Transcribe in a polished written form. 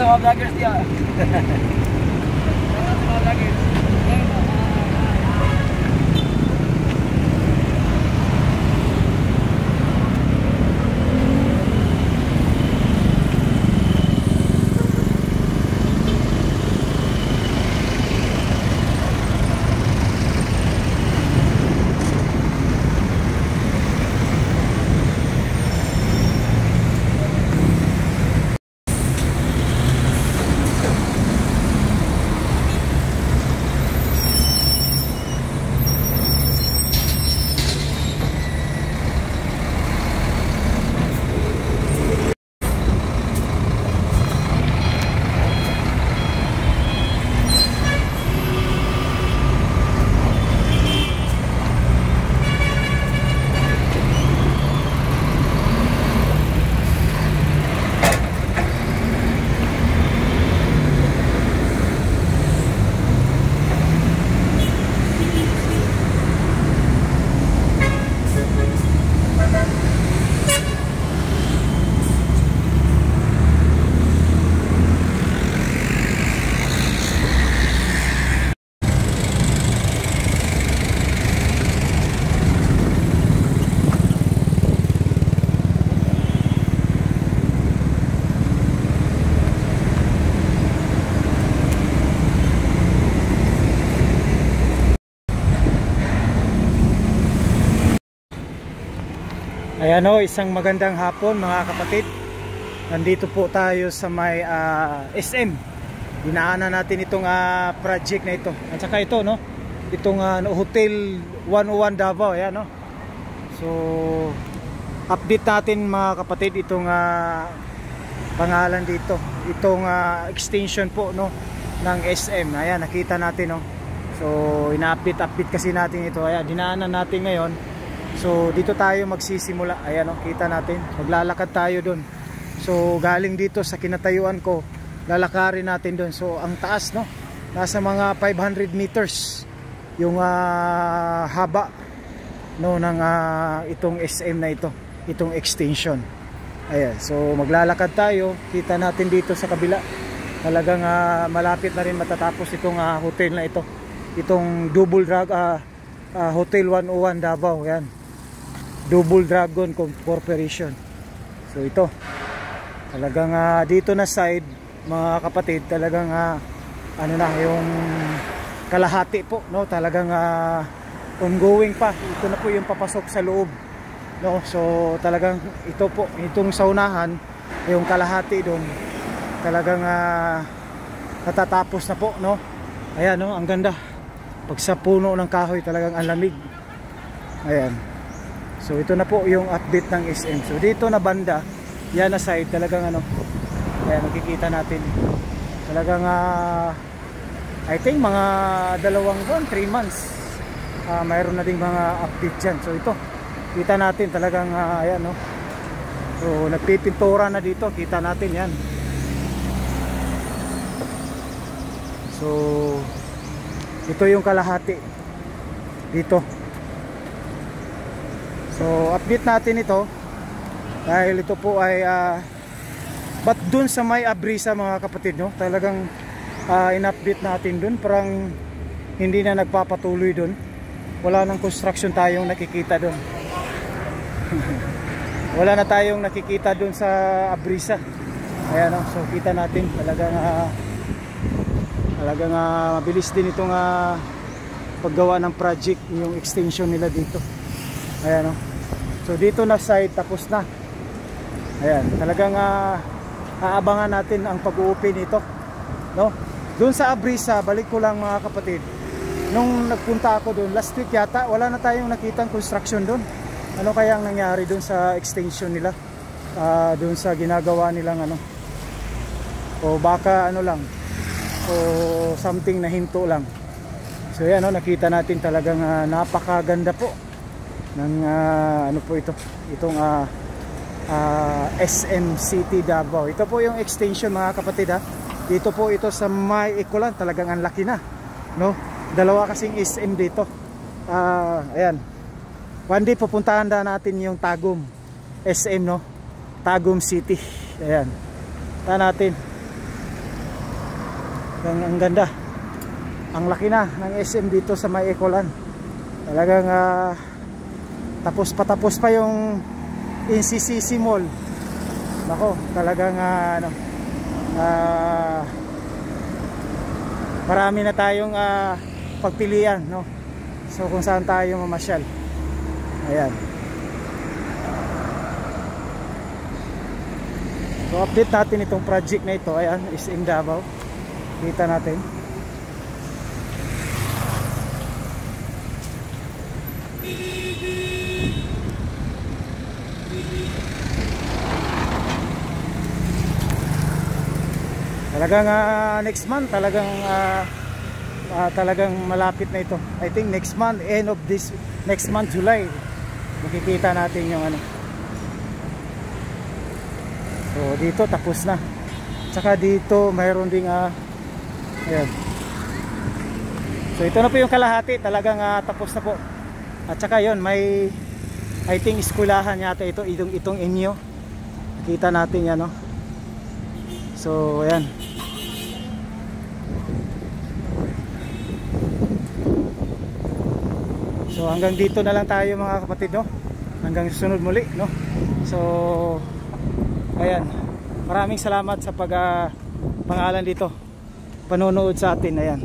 sa mga vloggers niya. Sa mga vloggers. Ayan o, isang magandang hapon mga kapatid. Nandito po tayo sa may SM. Dinaanan natin itong project na ito. At saka ito, no? Itong Hotel 101 Davao. Ayan, no? So, update natin mga kapatid itong pangalan dito. Itong extension po, no? Ng SM. Ayan, nakita natin, no? So, ina-update kasi natin ito. Ayan, dinaanan natin ngayon. So dito tayo magsisimula. Ayan o, kita natin. Maglalakad tayo dun. So galing dito sa kinatayuan ko, lalakarin natin dun. So ang taas, no, nasa mga 500 meters yung haba, no, ng itong SM na ito, itong extension. Ayan, so maglalakad tayo. Kita natin dito sa kabila, talagang malapit na rin matatapos itong hotel na ito, itong Hotel 101 Davao. Ayan, Double Dragon Corporation. So ito, talagang dito na side mga kapatid, talagang ano na, yung kalahati po, no, talagang ongoing pa. Ito na po yung papasok sa loob, no. So talagang ito po, itong saunahan, yung kalahati doon, talagang natatapos na po, no. Ayan, no, ang ganda. Pag sa puno ng kahoy, talagang ang lamig. Ayan. So ito na po yung update ng SM. So dito na banda, yan na side, talagang ano, ayan, nakikita natin. Talagang I think mga 2 buwan, 3 months, mayroon na ding mga update dyan. So ito, kita natin talagang ayan, no. So nagpipintura na dito, kita natin yan. So ito yung kalahati dito. So update natin ito dahil ito po ay but dun sa may Abrisa mga kapatid, no, talagang in-update natin dun, parang hindi na nagpapatuloy dun. Wala nang construction tayong nakikita dun. Wala na tayong nakikita dun sa Abrisa. Ayan, no? So kita natin talagang mabilis din itong paggawa ng project, yung extension nila dito. Ayan, no? So dito na side, tapos na. Ayan, talagang aabangan natin ang pag-open nito, no? Doon sa Abrisa, balik ko lang mga kapatid, nung nagpunta ako doon last week yata, wala na tayong nakitang construction doon. Ano kaya ang nangyari doon sa extension nila, doon sa ginagawa nilang ano, o baka ano lang, o something na hinto lang. So yan, no, nakita natin talagang napakaganda po ng ano po ito, itong SM City Davao. Ito po yung extension mga kapatid, dito po ito sa May Ikulan. Talagang ang laki na, no? 2 kasing SM dito. Ayan, one day pupuntahan na natin yung Tagum SM, no? Tagum City. Ayan, ta natin. Ang ganda. Ang laki na ng SM dito sa may Ecolan. Talagang tapos pa yung NCCC Mall. Nako, talagang marami na tayong pagpilian, no? So kung saan tayo mamasyal. Ayan. So update natin itong project na ito. Ayan, SM Davao. Kita natin. Talagang next month talagang malapit na ito. I think next month, end of this next month, July, makikita natin yung so dito tapos na. Tsaka dito mayroon ding ayan. So ito na po yung kalahati, talagang tapos na po. At saka yun, may I think eskwelahan yata itong inyo. Kita natin yan, no? So ayan. So hanggang dito na lang tayo mga kapatid, no? Hanggang susunod muli, no? So ayan. Maraming salamat sa pangalan dito. Panonood sa atin, ayan.